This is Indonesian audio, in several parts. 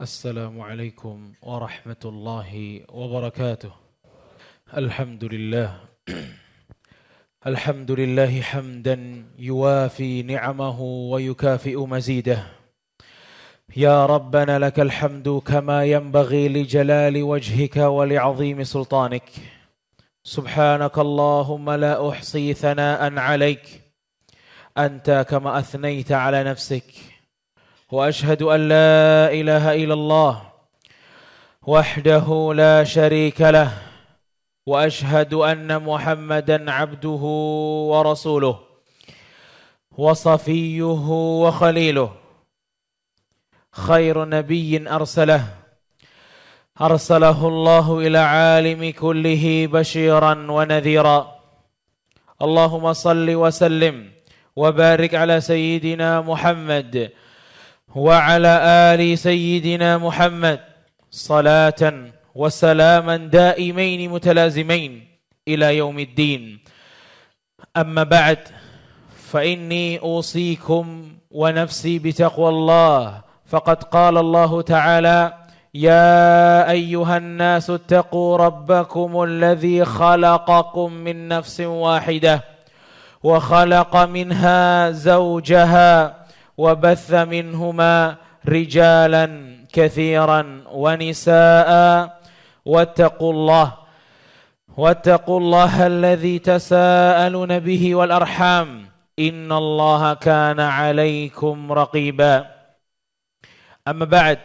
السلام عليكم ورحمة الله وبركاته. الحمد لله الحمد لله حمدا يوافي نعمه ويكافئ مزيده. يا ربنا لك الحمد كما ينبغي لجلال وجهك ولعظيم سلطانك. سبحانك اللهم لا أحصي ثناء عليك أنت كما أثنيت على نفسك. وأشهد أن لا إله إلا الله وحده لا شريك له وأشهد أن محمدا عبده ورسوله وصفيه وخليله خير نبي أرسله الله إلى عالم كله بشيرا ونذيرا. اللهم صل وسلم وبارك على سيدنا محمد وعلى آل سيدنا محمد صلاة وسلاما دائمين متلازمين إلى يوم الدين. أما بعد فإني أوصيكم ونفسي بتقوى الله، فقد قال الله تعالى: يا أيها الناس اتقوا ربكم الذي خلقكم من نفس واحدة وخلق منها زوجها وبث منهما رجالا كثيرا ونساء واتقوا الله الذي تساءلون به والأرحام إن الله كان عليكم رقيبا. أما بعد,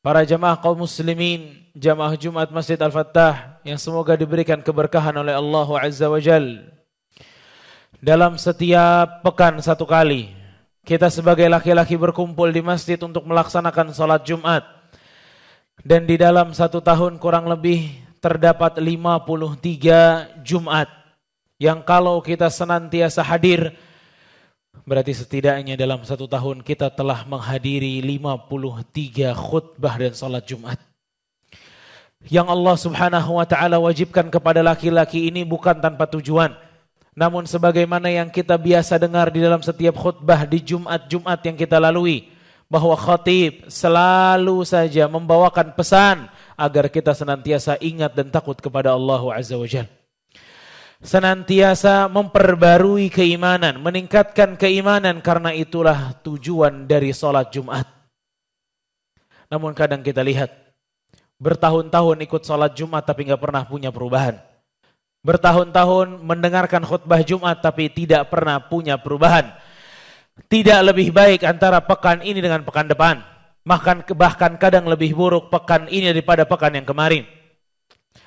para jamaah kaum muslimin, jamaah Jumat Masjid Al-Fattah yang semoga diberikan keberkahan oleh Allah Azza wa Jal. Dalam setiap pekan satu kali kita sebagai laki-laki berkumpul di masjid untuk melaksanakan sholat Jumat. Dan di dalam satu tahun kurang lebih terdapat 53 Jumat. Yang kalau kita senantiasa hadir, berarti setidaknya dalam satu tahun kita telah menghadiri 53 khutbah dan sholat Jumat. Yang Allah subhanahu wa ta'ala wajibkan kepada laki-laki ini bukan tanpa tujuan. Namun sebagaimana yang kita biasa dengar di dalam setiap khutbah di Jumat-Jumat yang kita lalui, bahwa khatib selalu saja membawakan pesan agar kita senantiasa ingat dan takut kepada Allah Azza wa Jalla. Senantiasa memperbarui keimanan, meningkatkan keimanan, karena itulah tujuan dari sholat Jumat. Namun kadang kita lihat, bertahun-tahun ikut sholat Jumat tapi gak pernah punya perubahan. Bertahun-tahun mendengarkan khutbah Jumat tapi tidak pernah punya perubahan. Tidak lebih baik antara pekan ini dengan pekan depan. Bahkan kadang lebih buruk pekan ini daripada pekan yang kemarin.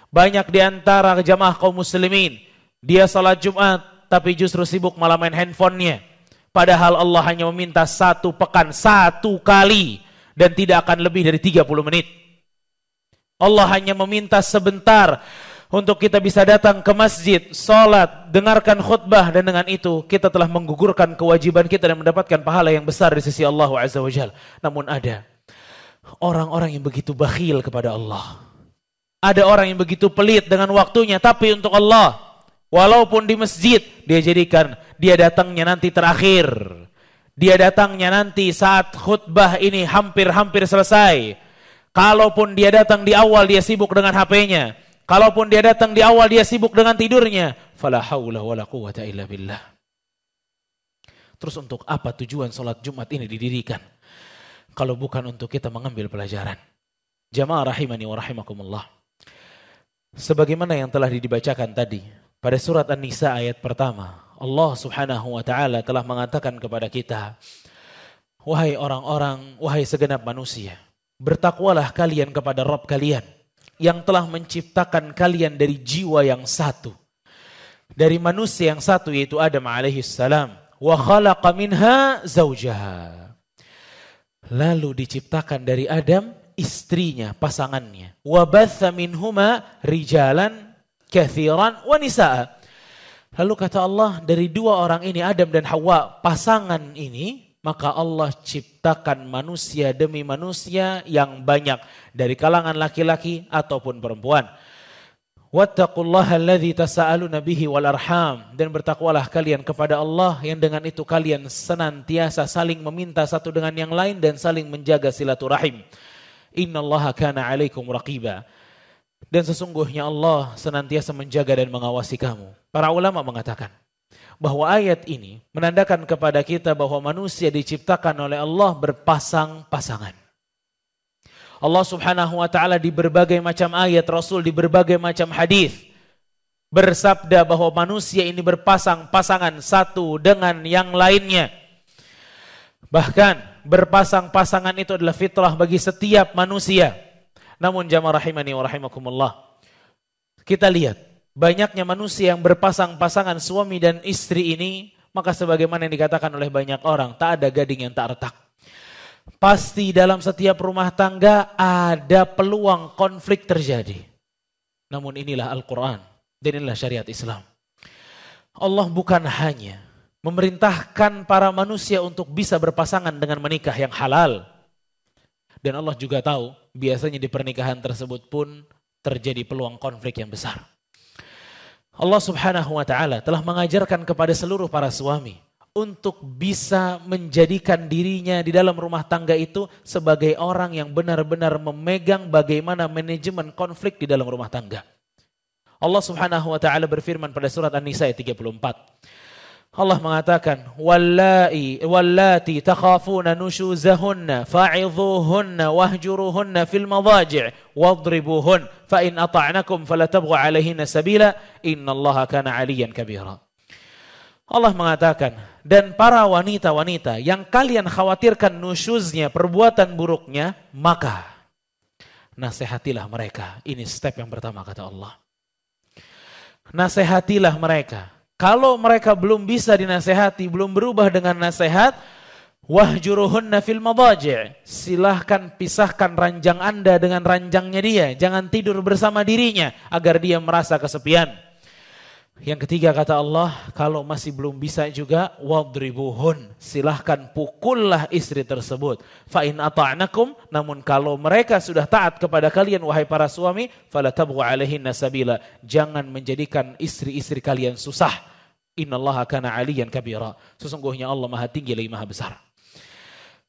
Banyak di antara jamaah kaum muslimin, dia salat Jumat tapi justru sibuk malah main handphonenya. Padahal Allah hanya meminta satu pekan, satu kali, dan tidak akan lebih dari 30 menit. Allah hanya meminta sebentar untuk kita bisa datang ke masjid, sholat, dengarkan khutbah, dan dengan itu kita telah menggugurkan kewajiban kita dan mendapatkan pahala yang besar di sisi Allah Azza wa Jalla. Namun ada orang-orang yang begitu bakhil kepada Allah. Ada orang yang begitu pelit dengan waktunya, tapi untuk Allah, walaupun di masjid, dia datangnya nanti terakhir. Dia datangnya nanti saat khutbah ini hampir selesai. Kalaupun dia datang di awal, dia sibuk dengan HP-nya. Kalaupun dia datang di awal, dia sibuk dengan tidurnya. Fala haula wala quwwata illa billah. Terus untuk apa tujuan sholat Jumat ini didirikan? Kalau bukan untuk kita mengambil pelajaran. Jamaah rahimani wa rahimakumullah. Sebagaimana yang telah dibacakan tadi, pada surat An-Nisa ayat pertama, Allah subhanahu wa ta'ala telah mengatakan kepada kita, wahai orang-orang, wahai segenap manusia, bertakwalah kalian kepada Rabb kalian, yang telah menciptakan kalian dari jiwa yang satu, dari manusia yang satu, yaitu Adam alaihissalam. Wa khalaqa minha zawjaha. Lalu diciptakan dari Adam istrinya, pasangannya. Wa batha minhuma rijalan kathiran wa nisaa. Lalu kata Allah, dari dua orang ini, Adam dan Hawa, pasangan ini, maka Allah ciptakan manusia demi manusia yang banyak dari kalangan laki-laki ataupun perempuan. Wattaqullaha alladzi tasaaluna bihi wal arham, dan bertakwalah kalian kepada Allah yang dengan itu kalian senantiasa saling meminta satu dengan yang lain dan saling menjaga silaturahim. Innallaha kana 'alaikum raqiba. Dan sesungguhnya Allah senantiasa menjaga dan mengawasi kamu. Para ulama mengatakan bahwa ayat ini menandakan kepada kita bahwa manusia diciptakan oleh Allah berpasang-pasangan. Allah Subhanahu wa taala di berbagai macam ayat, Rasul di berbagai macam hadis bersabda bahwa manusia ini berpasang-pasangan satu dengan yang lainnya. Bahkan berpasang-pasangan itu adalah fitrah bagi setiap manusia. Namun jamaah rahimani wa rahimakumullah, kita lihat banyaknya manusia yang berpasang-pasangan suami dan istri ini, maka sebagaimana yang dikatakan oleh banyak orang, tak ada gading yang tak retak. Pasti dalam setiap rumah tangga ada peluang konflik terjadi. Namun inilah Al-Quran dan inilah syariat Islam. Allah bukan hanya memerintahkan para manusia untuk bisa berpasangan dengan menikah yang halal. Dan Allah juga tahu biasanya di pernikahan tersebut pun terjadi peluang konflik yang besar. Allah Subhanahu wa taala telah mengajarkan kepada seluruh para suami untuk bisa menjadikan dirinya di dalam rumah tangga itu sebagai orang yang benar-benar memegang bagaimana manajemen konflik di dalam rumah tangga. Allah Subhanahu wa taala berfirman pada surat An-Nisa ayat 34. Allah mengatakan, wallati takhafuna nushuzahunna fa'idhuhunna wahjuruhunna fil madaji' wadribuhun fa in ata'nakum fala tabghu 'alaihinna sabila innallaha kana 'aliyan kabira. Allah mengatakan, dan para wanita-wanita yang kalian khawatirkan nusyuznya, perbuatan buruknya, maka nasihatilah mereka. Ini step yang pertama kata Allah. Nasihatilah mereka. Kalau mereka belum bisa dinasihati, belum berubah dengan nasihat, wahjuruhunna fil madaji', silahkan pisahkan ranjang Anda dengan ranjangnya dia. Jangan tidur bersama dirinya agar dia merasa kesepian. Yang ketiga kata Allah, kalau masih belum bisa juga, wadribuhun, silahkan pukullah istri tersebut. Fa in ata'nakum, namun kalau mereka sudah taat kepada kalian wahai para suami, fala tabghu 'alaihinna sabila, jangan menjadikan istri-istri kalian susah. Innallaha kana 'aliyan kabira, sesungguhnya Allah Maha tinggi lagi Maha besar.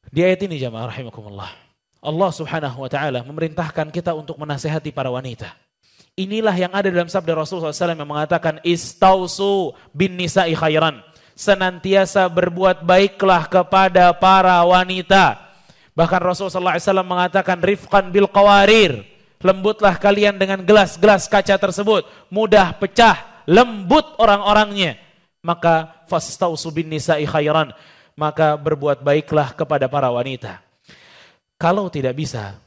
Di ayat ini jamaah rahimakumullah, Allah Subhanahu wa taala memerintahkan kita untuk menasihati para wanita. Inilah yang ada dalam sabda Rasulullah SAW yang mengatakan istausu bin nisa'i khairan. Senantiasa berbuat baiklah kepada para wanita. Bahkan Rasulullah SAW mengatakan rifqan bil qawarir. Lembutlah kalian dengan gelas-gelas kaca tersebut. Mudah pecah, lembut orang-orangnya. Maka fastausu bin nisa'i khairan. Maka berbuat baiklah kepada para wanita. Kalau tidak bisa,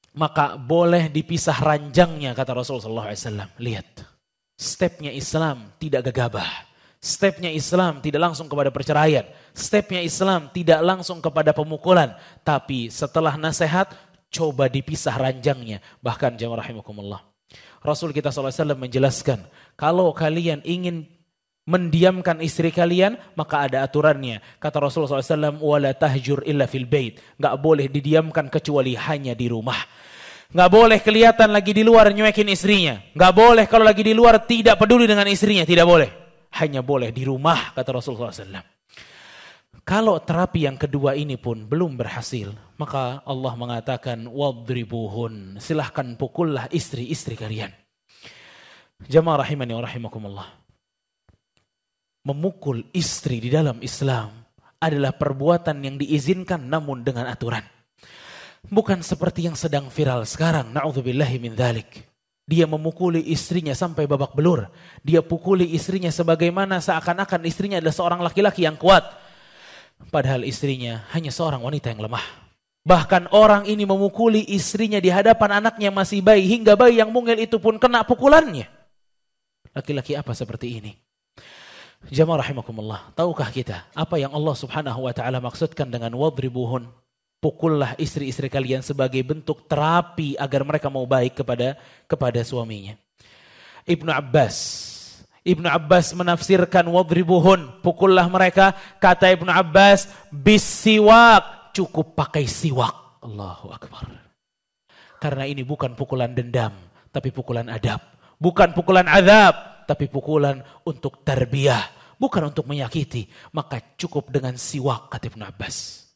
maka boleh dipisah ranjangnya kata Rasulullah SAW. Lihat, stepnya Islam tidak gegabah. Stepnya Islam tidak langsung kepada perceraian. Stepnya Islam tidak langsung kepada pemukulan. Tapi setelah nasihat, coba dipisah ranjangnya. Bahkan jamaah rahimakumullah, Rasul kita SAW menjelaskan, kalau kalian ingin mendiamkan istri kalian, maka ada aturannya. Kata Rasulullah SAW, wala tahjur illa fil bait. Gak boleh didiamkan kecuali hanya di rumah. Gak boleh kelihatan lagi di luar nyuekin istrinya. Gak boleh kalau lagi di luar tidak peduli dengan istrinya. Tidak boleh. Hanya boleh di rumah, kata Rasulullah SAW. Kalau terapi yang kedua ini pun belum berhasil, maka Allah mengatakan wadribuhun. Silahkan pukullah istri-istri kalian. Jamaah rahimani wa rahimakumullah. Memukul istri di dalam Islam adalah perbuatan yang diizinkan namun dengan aturan. Bukan seperti yang sedang viral sekarang, na'udzubillahi min dzalik. Dia memukuli istrinya sampai babak belur. Dia pukuli istrinya sebagaimana seakan-akan istrinya adalah seorang laki-laki yang kuat. Padahal istrinya hanya seorang wanita yang lemah. Bahkan orang ini memukuli istrinya di hadapan anaknya masih bayi, hingga bayi yang mungil itu pun kena pukulannya. Laki-laki apa seperti ini? Jamaah rahimakumullah, tahukah kita apa yang Allah Subhanahu wa taala maksudkan dengan wadribuhun? Pukullah istri-istri kalian sebagai bentuk terapi agar mereka mau baik kepada suaminya. Ibnu Abbas menafsirkan wadribuhun, pukullah mereka, kata Ibnu Abbas, bisiwak, cukup pakai siwak. Allahu Akbar. Karena ini bukan pukulan dendam, tapi pukulan adab. bukan pukulan azab, tapi pukulan untuk tarbiyah, bukan untuk menyakiti. Maka cukup dengan siwak, kata Ibnu Abbas.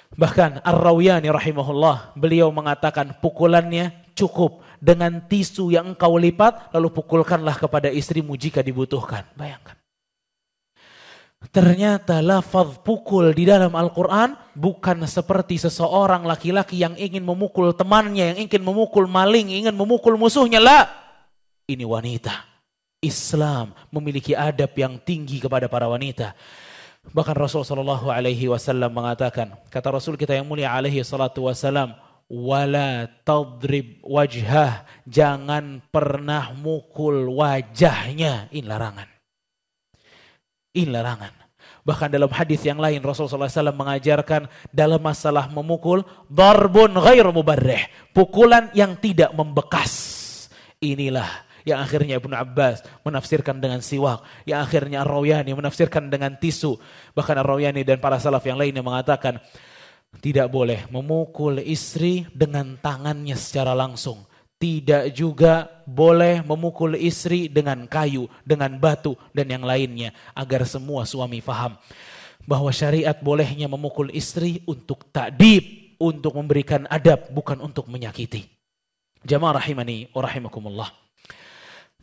Bahkan Ar-Rawiyani rahimahullah, beliau mengatakan pukulannya cukup dengan tisu yang engkau lipat, lalu pukulkanlah kepada istrimu jika dibutuhkan. Bayangkan. Ternyata lafaz pukul di dalam Al-Quran bukan seperti seseorang laki-laki yang ingin memukul temannya, yang ingin memukul maling, ingin memukul musuhnya. La, ini wanita. Islam memiliki adab yang tinggi kepada para wanita. Bahkan Rasulullah SAW mengatakan, kata Rasul kita yang mulia alaihi salatu wassalam, wala tadrib wajhah, jangan pernah mukul wajahnya. Ini larangan. Ini larangan. Bahkan dalam hadis yang lain Rasulullah SAW mengajarkan dalam masalah memukul, darbun ghairu mubarrih, pukulan yang tidak membekas. Inilah yang akhirnya Ibnu Abbas menafsirkan dengan siwak, yang akhirnya Ar-Rawiyani menafsirkan dengan tisu. Bahkan Ar-Rawiyani dan para salaf yang lainnya mengatakan tidak boleh memukul istri dengan tangannya secara langsung. Tidak juga boleh memukul istri dengan kayu, dengan batu dan yang lainnya, agar semua suami faham bahwa syariat bolehnya memukul istri untuk ta'dib, untuk memberikan adab, bukan untuk menyakiti. Jamaah rahimani wa rahimakumullah.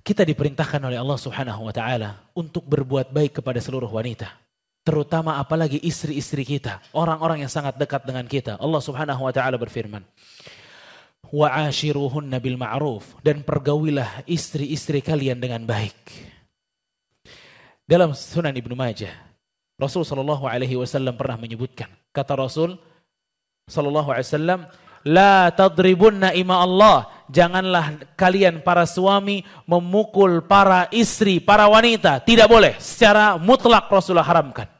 Kita diperintahkan oleh Allah Subhanahu wa taala untuk berbuat baik kepada seluruh wanita, terutama apalagi istri-istri kita, orang-orang yang sangat dekat dengan kita. Allah Subhanahu wa taala berfirman, wa'ashiruhunna bil ma'ruf, dan pergaulilah istri-istri kalian dengan baik. Dalam Sunan Ibnu Majah, Rasul sallallahu alaihi wasallam pernah menyebutkan, kata Rasul sallallahu alaihi wasallam, la tadribunna ima Allah, janganlah kalian para suami memukul para istri, para wanita, tidak boleh, secara mutlak Rasulullah haramkan.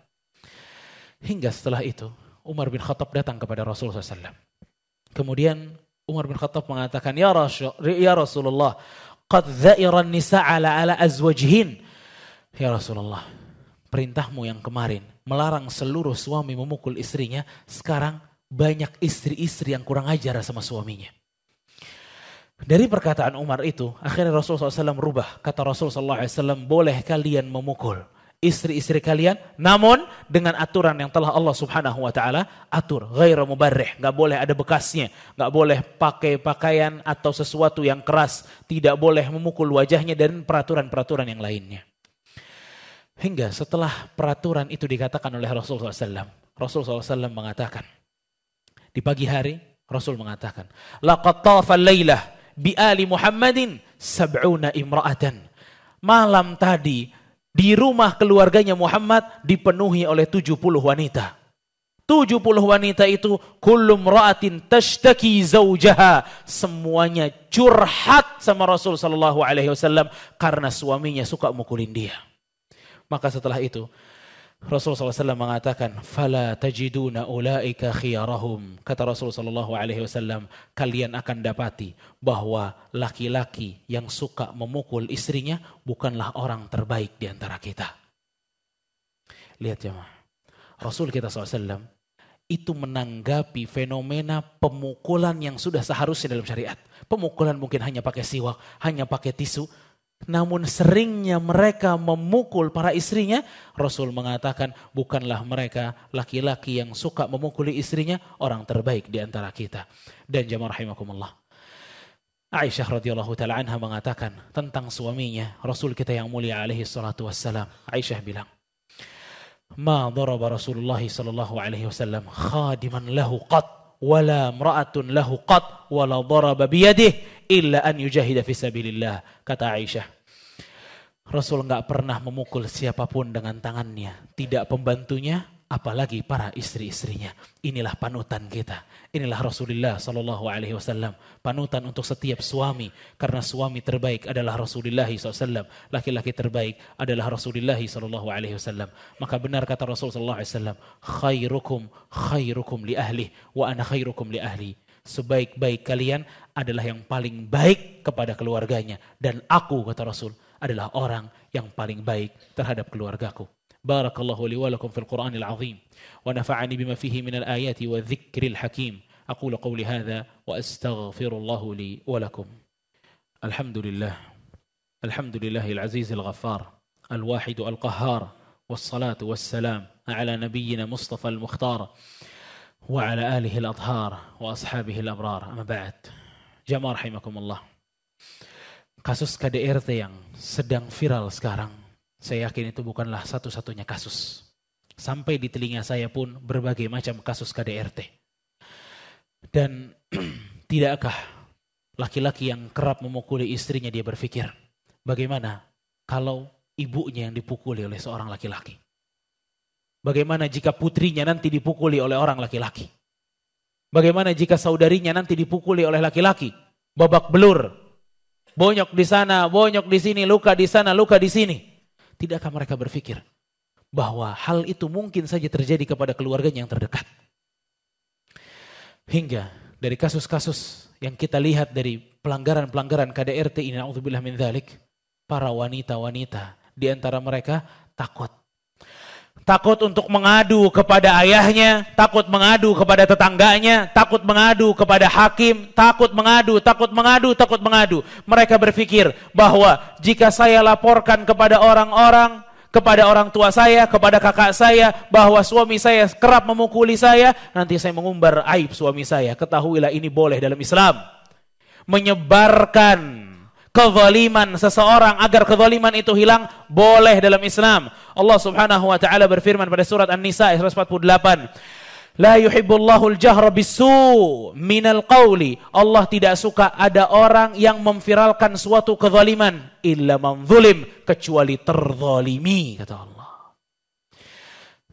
Hingga setelah itu Umar bin Khattab datang kepada Rasulullah SAW. Kemudian Umar bin Khattab mengatakan, ya Rasulullah, qad dha'iran nisa ala azwajihin. Ya Rasulullah, perintahmu yang kemarin melarang seluruh suami memukul istrinya, sekarang banyak istri-istri yang kurang ajar sama suaminya. Dari perkataan Umar itu, akhirnya Rasulullah SAW merubah. Kata Rasulullah SAW, boleh kalian memukul istri-istri kalian, namun dengan aturan yang telah Allah Subhanahu wa taala atur, ghairu mubarrih, enggak boleh ada bekasnya, enggak boleh pakai pakaian atau sesuatu yang keras, tidak boleh memukul wajahnya, dan peraturan-peraturan yang lainnya. Hingga setelah peraturan itu dikatakan oleh Rasulullah SAW, Rasulullah SAW mengatakan, di pagi hari Rasul mengatakan, laqad tafa al-lailah bi ali Muhammadin 70 imra'atan. Malam tadi di rumah keluarganya Muhammad dipenuhi oleh 70 wanita. 70 wanita itu kullu imra'atin tashtaki zawjaha, semuanya curhat sama Rasul sallallahu alaihi wasallam karena suaminya suka mukulin dia. Maka setelah itu Rasulullah SAW mengatakan, fala tajiduna ulaika khiyarahum. Kata Rasulullah SAW, kalian akan dapati bahwa laki-laki yang suka memukul istrinya bukanlah orang terbaik di antara kita. Lihat jemaah, Rasul kita SAW itu menanggapi fenomena pemukulan yang sudah seharusnya dalam syariat. Pemukulan mungkin hanya pakai siwak, hanya pakai tisu. Namun seringnya mereka memukul para istrinya, Rasul mengatakan bukanlah mereka laki-laki yang suka memukuli istrinya orang terbaik di antara kita. Dan jamaah rahimakumullah, Aisyah radhiyallahu taala anha mengatakan tentang suaminya Rasul kita yang mulia alaihi salatu wassalam. Aisyah bilang, ma daraba Rasulullah sallallahu alaihi wasallam khadiman lahu qat wala imra'atun lahu qat wala daraba biyadihi illa an yujahida fi sabilillah. Kata Aisyah, Rasul enggak pernah memukul siapapun dengan tangannya, tidak pembantunya, apalagi para istri-istrinya. Inilah panutan kita. Inilah Rasulullah sallallahu alaihi wasallam, panutan untuk setiap suami, karena suami terbaik adalah Rasulullah SAW. Laki-laki terbaik adalah Rasulullah sallallahu alaihi wasallam. Maka benar kata Rasul sallallahu alaihi wasallam, khairukum li ahli wa ana khairukum li ahli. Sebaik-baik kalian adalah yang paling baik kepada keluarganya, dan aku, kata Rasul, adalah orang yang paling baik terhadap keluargaku. Barakallahu li wa lakum fil Qur'anil azim wa nafa'ani bima fihi minal ayati wa dzikril hakim. Aqulu qawli hadza wa astaghfirullahu li wa lakum. Alhamdulillah Alhamdulillahil azizil ghaffar, al-wahidu al-qahhar, wassalatu wassalam ala nabiyyina Mustafa al-mukhtar, wa ala alihi al-adhar, wa ashabihi al-abrar. Amma ba'd. Jamaah rahimakumullah. Kasus KDRT yang sedang viral sekarang, saya yakin itu bukanlah satu-satunya kasus. Sampai di telinga saya pun berbagai macam kasus KDRT. Dan tidakkah laki-laki yang kerap memukuli istrinya dia berpikir, bagaimana kalau ibunya yang dipukuli oleh seorang laki-laki? Bagaimana jika putrinya nanti dipukuli oleh orang laki-laki? Bagaimana jika saudarinya nanti dipukuli oleh laki-laki? Babak belur. Bonyok di sana, bonyok di sini, luka di sana, luka di sini. Tidakkah mereka berpikir bahwa hal itu mungkin saja terjadi kepada keluarganya yang terdekat? Hingga dari kasus-kasus yang kita lihat dari pelanggaran-pelanggaran KDRT ini, na'udzubillah min dzalik, para wanita-wanita di antara mereka takut. Takut untuk mengadu kepada ayahnya, takut mengadu kepada tetangganya, takut mengadu kepada hakim, takut mengadu. Mereka berpikir bahwa jika saya laporkan kepada orang-orang, kepada orang tua saya, kepada kakak saya, bahwa suami saya kerap memukuli saya, nanti saya mengumbar aib suami saya. Ketahuilah ini boleh dalam Islam. Menyebarkan kezaliman seseorang agar kezaliman itu hilang boleh dalam Islam. Allah Subhanahu wa taala berfirman pada surat An-Nisa 148, la yuhibbullahu al-jahra bis-su' minal qawli. Allah tidak suka ada orang yang memviralkan suatu kezaliman illa man zulim, kecuali terzalimi, kata Allah.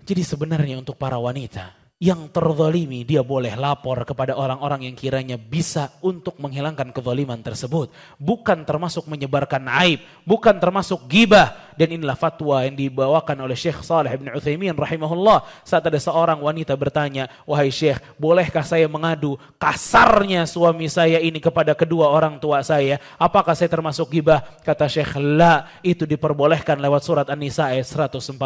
Jadi sebenarnya untuk para wanita yang terzalimi, dia boleh lapor kepada orang-orang yang kiranya bisa untuk menghilangkan kezaliman tersebut. Bukan termasuk menyebarkan aib, bukan termasuk ghibah. Dan inilah fatwa yang dibawakan oleh Syekh Shalih bin Utsaimin rahimahullah. Saat ada seorang wanita bertanya, wahai Syekh, bolehkah saya mengadu kasarnya suami saya ini kepada kedua orang tua saya? Apakah saya termasuk ghibah? Kata Syekh, la, itu diperbolehkan lewat surat An-Nisa ayat 148.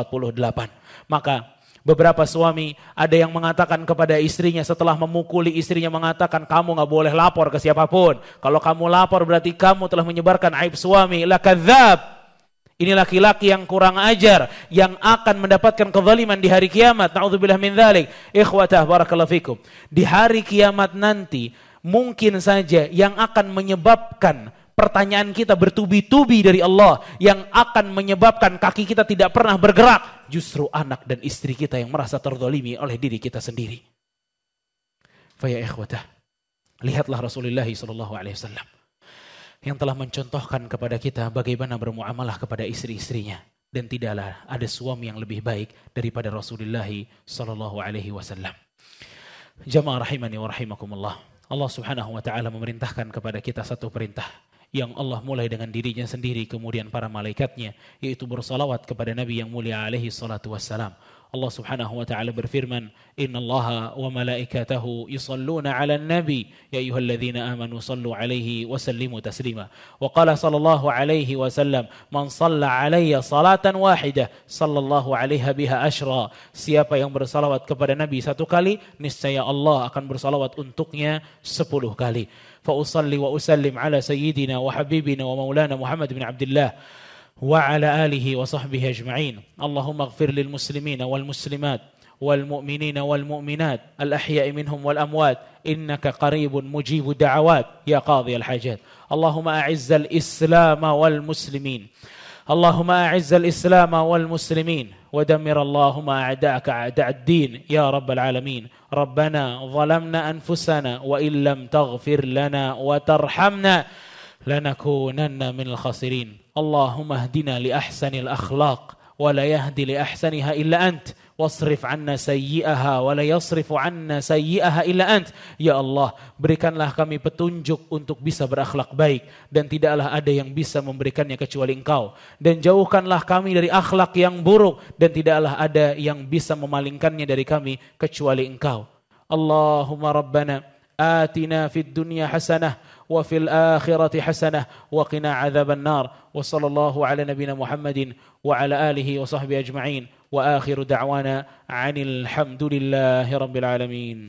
Maka beberapa suami ada yang mengatakan kepada istrinya setelah memukuli istrinya, mengatakan kamu gak boleh lapor ke siapapun. Kalau kamu lapor berarti kamu telah menyebarkan aib suami. La kadzab. Ini laki-laki yang kurang ajar yang akan mendapatkan kezaliman di hari kiamat. Na'udzubillah min dzalik. Ikhwatah barakallahu fikum. Di hari kiamat nanti mungkin saja yang akan menyebabkan pertanyaan kita bertubi-tubi dari Allah, yang akan menyebabkan kaki kita tidak pernah bergerak, justru anak dan istri kita yang merasa terzalimi oleh diri kita sendiri. Faya ikhwatah, lihatlah Rasulullah SAW yang telah mencontohkan kepada kita bagaimana bermuamalah kepada istri-istrinya, dan tidaklah ada suami yang lebih baik daripada Rasulullah SAW. Jamaah rahimani wa rahimakumullah. Allah Subhanahu wa taala memerintahkan kepada kita satu perintah yang Allah mulai dengan dirinya sendiri, kemudian para malaikatnya, yaitu bersalawat kepada Nabi yang mulia alaihi salatu wassalam. Allah Subhanahu wa taala berfirman, innallaha wa malaikatahu yusalluna 'alan nabi ya ayyuhalladzina amanu sallu 'alaihi wa sallimu taslima. Wa qala sallallahu alaihi wasallam, man shalla 'alayya salatan wahidah sallallahu 'alaiha biha asyra. Siapa yang bersalawat kepada Nabi satu kali, niscaya Allah akan bersalawat untuknya 10 kali. Fa usalli wa usallim ala sayyidina wa habibina wa maulana Muhammad bin Abdullah وعلى آله وصحبه أجمعين. اللهم اغفر للمسلمين والمسلمات والمؤمنين والمؤمنات الأحياء منهم والأموات إنك قريب مجيب الدعوات يا قاضي الحاجات. اللهم أعز الإسلام والمسلمين اللهم أعز الإسلام والمسلمين ودمر اللهم أعداءك أعداء الدين يا رب العالمين. ربنا ظلمنا أنفسنا وإن لم تغفر لنا وترحمنا لنكونن من الخاسرين. اللهم اهدنا لأحسن الأخلاق ولا يهدي لأحسنها إلا أنت واصرف عنا سيئها ولا يصرف عنا سيئها إلا أنت. Ya Allah, berikanlah kami petunjuk untuk bisa berakhlak baik, dan tidaklah ada yang bisa memberikannya kecuali Engkau, dan jauhkanlah kami dari akhlak yang buruk, dan tidaklah ada yang bisa memalingkannya dari kami kecuali Engkau. Allahumma Rabbana آتنا في الدنيا حسنة وفي الآخرة حسنة وقنا عذاب النار. وصلى الله على نبينا محمد وعلى آله وصحبه أجمعين وآخر دعوانا عن الحمد لله رب العالمين.